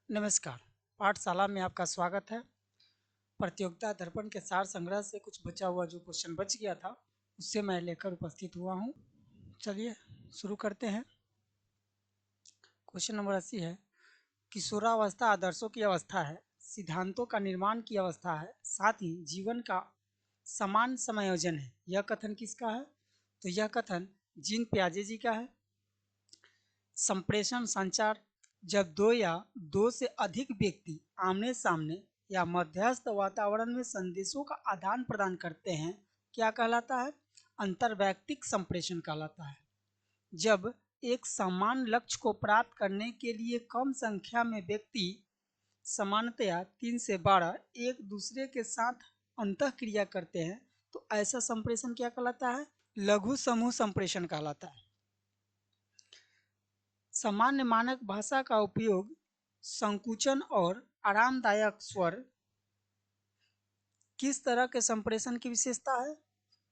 नमस्कार। पाठशाला में आपका स्वागत है। प्रतियोगिता दर्पण के सार संग्रह से कुछ बचा हुआ जो क्वेश्चन बच गया था उससे मैं लेकर उपस्थित हुआ हूँ। चलिए शुरू करते हैं। क्वेश्चन नंबर 80 है, किशोरावस्था आदर्शों की अवस्था है, सिद्धांतों का निर्माण की अवस्था है, साथ ही जीवन का समान समायोजन है। यह कथन किसका है? तो यह कथन जीन पियाजे जी का है। संप्रेषण संचार, जब दो या दो से अधिक व्यक्ति आमने सामने या मध्यस्थ वातावरण में संदेशों का आदान प्रदान करते हैं, क्या कहलाता है? अंतर्वैयक्तिक संप्रेषण कहलाता है। जब एक समान लक्ष्य को प्राप्त करने के लिए कम संख्या में व्यक्ति सामान्यतया 3 से 12 एक दूसरे के साथ अंतःक्रिया करते हैं तो ऐसा संप्रेषण क्या कहलाता है? लघु समूह संप्रेषण कहलाता है। सामान्य मानक भाषा का उपयोग संकुचन और आरामदायक स्वर किस तरह के संप्रेषण की विशेषता है?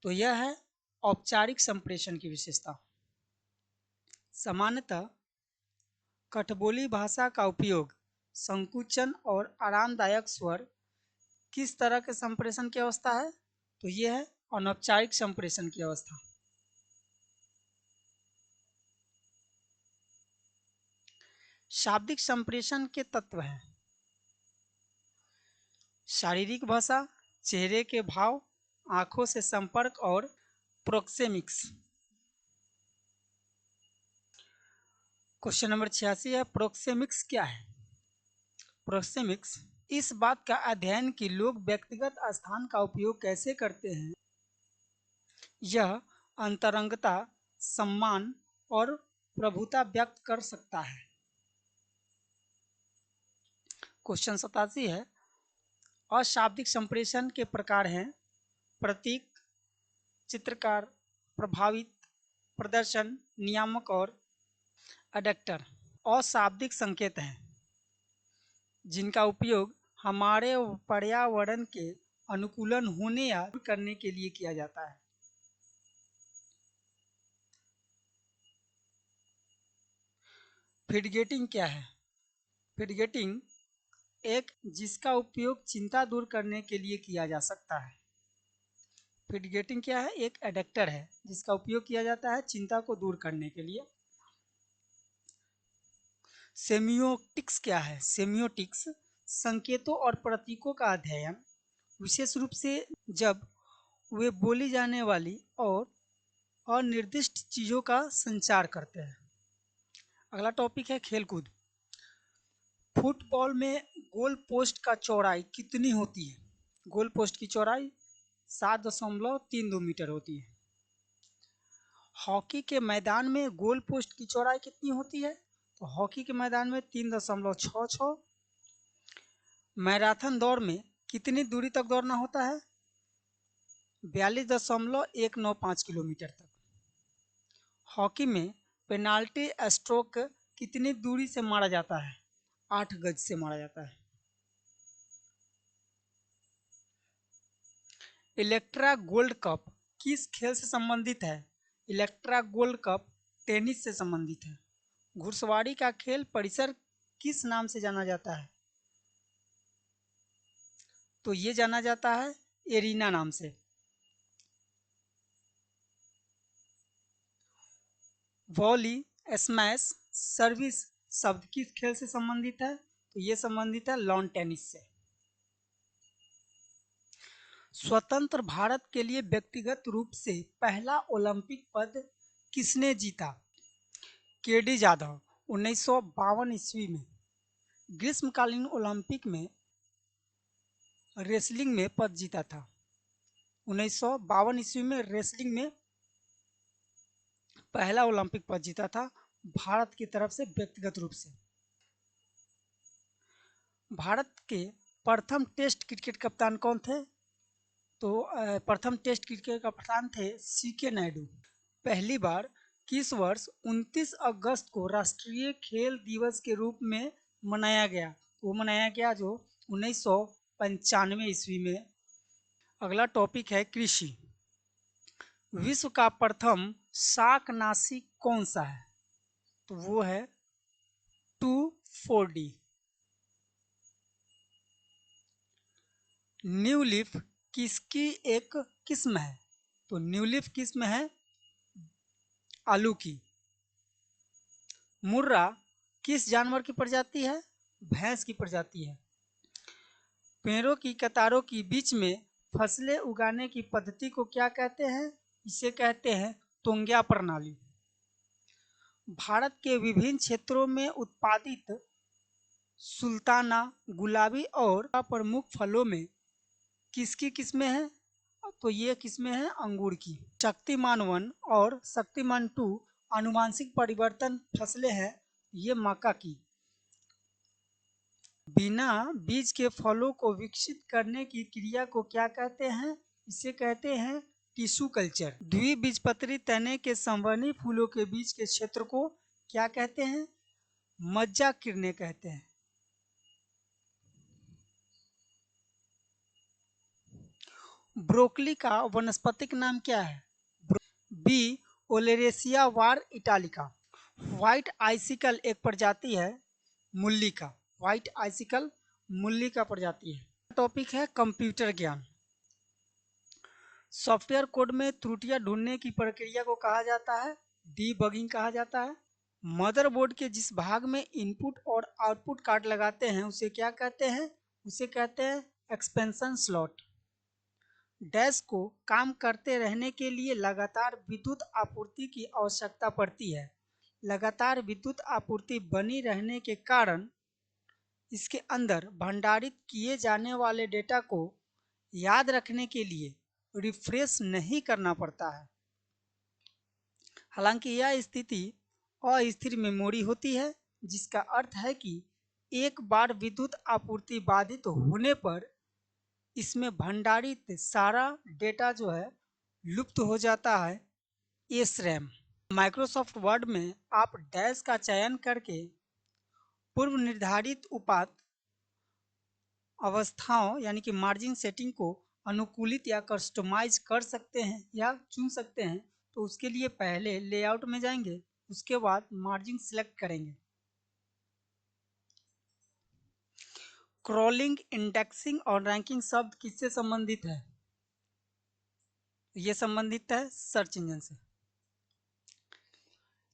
तो यह है औपचारिक संप्रेषण की विशेषता। सामान्यतः कठबोली भाषा का उपयोग संकुचन और आरामदायक स्वर किस तरह के संप्रेषण की अवस्था है? तो यह है अनौपचारिक संप्रेषण की अवस्था। शाब्दिक संप्रेषण के तत्व हैं शारीरिक भाषा, चेहरे के भाव, आंखों से संपर्क और प्रोक्सेमिक्स। क्वेश्चन नंबर 86 है, प्रोक्सेमिक्स क्या है? प्रोक्सेमिक्स इस बात का अध्ययन कि लोग व्यक्तिगत स्थान का उपयोग कैसे करते हैं। यह अंतरंगता, सम्मान और प्रभुता व्यक्त कर सकता है। क्वेश्चन 87 है, अशाब्दिक संप्रेषण के प्रकार हैं प्रतीक, चित्रकार, प्रभावित, प्रदर्शन, नियामक और अडेक्टर। अशाब्दिक संकेत हैं जिनका उपयोग हमारे पर्यावरण के अनुकूलन होने या करने के लिए किया जाता है। फीडगेटिंग क्या है? फीडगेटिंग एक जिसका उपयोग चिंता दूर करने के लिए किया जा सकता है। फीडगेटिंग क्या है? एक एडेक्टर है जिसका उपयोग किया जाता है चिंता को दूर करने के लिए। सेमियोटिक्स क्या है? सेमियोटिक्स संकेतों और प्रतीकों का अध्ययन, विशेष रूप से जब वे बोली जाने वाली और अनिर्दिष्ट चीजों का संचार करते हैं। अगला टॉपिक है खेलकूद। फुटबॉल में गोल पोस्ट का चौड़ाई कितनी होती है? गोल पोस्ट की चौड़ाई 7.32 मीटर होती है। हॉकी के मैदान में गोल पोस्ट की चौड़ाई कितनी होती है? तो हॉकी के मैदान में 3.66। मैराथन दौड़ में कितनी दूरी तक दौड़ना होता है? 42.195 किलोमीटर तक। हॉकी में पेनाल्टी स्ट्रोक कितनी दूरी से मारा जाता है? 8 गज से मारा जाता है। इलेक्ट्रा गोल्ड कप किस खेल से संबंधित है? इलेक्ट्रा गोल्ड कप टेनिस से संबंधित है। घुड़सवारी का खेल परिसर किस नाम से जाना जाता है? तो ये जाना जाता है एरिना नाम से। वॉली, स्मैश, सर्विस शब्द किस खेल से संबंधित है? तो ये संबंधित है लॉन टेनिस से। स्वतंत्र भारत के लिए व्यक्तिगत रूप से पहला ओलंपिक पद किसने जीता? केडी जाधव 1952 ईस्वी में ग्रीष्मकालीन ओलंपिक में रेसलिंग में पद जीता था। 1952 ईस्वी में रेसलिंग में पहला ओलंपिक पद जीता था भारत की तरफ से व्यक्तिगत रूप से। भारत के प्रथम टेस्ट क्रिकेट कप्तान कौन थे? तो प्रथम टेस्ट क्रिकेट कप्तान थे सीके नायडू। पहली बार किस वर्ष 29 अगस्त को राष्ट्रीय खेल दिवस के रूप में मनाया गया? वो मनाया गया जो 1995 ईस्वी में। अगला टॉपिक है कृषि। विश्व का प्रथम शाकनाशी कौन सा है? तो वो है 2,4-D। न्यू लीफ किसकी एक किस्म है? तो न्यू लीफ किस्म है आलू की। मुर्रा किस जानवर की प्रजाति है? भैंस की प्रजाति है। पेड़ों की कतारों के बीच में फसलें उगाने की पद्धति को क्या कहते हैं? इसे कहते हैं तोंग्या प्रणाली। भारत के विभिन्न क्षेत्रों में उत्पादित सुल्ताना, गुलाबी और प्रमुख फलों में किसकी किस्में हैं? तो ये किस्में हैं अंगूर की। शक्तिमान 1 और शक्तिमान 2 आनुवंशिक परिवर्तन फसलें हैं, ये मक्का की। बिना बीज के फलों को विकसित करने की क्रिया को क्या कहते हैं? इसे कहते हैं टिश्यू कल्चर। द्विबीजपत्री तने के संवहनी फूलों के बीच के क्षेत्र को क्या कहते हैं? मज्जा किरणें कहते हैं। ब्रोकली का वनस्पतिक नाम क्या है? बी ओलेरेसिया वार इटालिका। व्हाइट आइसिकल एक प्रजाति है मूली का। व्हाइट आइसिकल मूली का प्रजाति है। टॉपिक है कंप्यूटर ज्ञान। सॉफ्टवेयर कोड में त्रुटियां ढूंढने की प्रक्रिया को कहा जाता है डीबगिंग कहा जाता है। मदरबोर्ड के जिस भाग में इनपुट और आउटपुट कार्ड लगाते हैं उसे क्या कहते हैं? उसे कहते हैं एक्सपेंशन स्लॉट। डैश को काम करते रहने के लिए लगातार विद्युत आपूर्ति की आवश्यकता पड़ती है। लगातार विद्युत आपूर्ति बनी रहने के कारण इसके अंदर भंडारित किए जाने वाले डेटा को याद रखने के लिए रिफ्रेश नहीं करना पड़ता है। हालांकि यह स्थिति अस्थिर मेमोरी होती है, जिसका अर्थ है कि एक बार विद्युत आपूर्ति बाधित होने पर इसमें भंडारित सारा डेटा जो है लुप्त हो जाता है। एसरैम। माइक्रोसॉफ्ट वर्ड में आप डैश का चयन करके पूर्व निर्धारित उपात्त अवस्थाओं यानी कि मार्जिन सेटिंग को अनुकूलित या कस्टमाइज कर सकते हैं या चुन सकते हैं। तो उसके लिए पहले लेआउट में जाएंगे, उसके बाद मार्जिन सिलेक्ट करेंगे। क्रॉलिंग, इंडेक्सिंग और रैंकिंग शब्द किससे संबंधित है? ये संबंधित है सर्च इंजन से।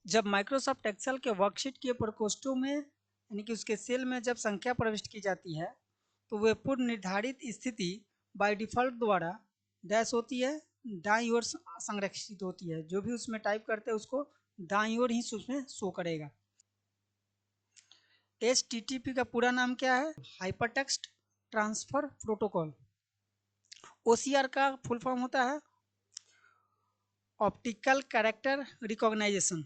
जब माइक्रोसॉफ्ट एक्सेल के वर्कशीट के प्रकोष्ठों में यानी कि उसके सेल में जब संख्या प्रविष्ट की जाती है तो वे पूर्व निर्धारित स्थिति बाय डिफॉल्ट द्वारा डैश होती है, दाईं ओर संरक्षित होती है। जो भी उसमें टाइप करते हैं उसको दाईं ओर ही उसमें शो करेगा। HTTP का पूरा नाम क्या है? Hypertext transfer protocol. OCR का फुल फॉर्म होता है ऑप्टिकल कैरेक्टर रिकॉग्नाइजेशन।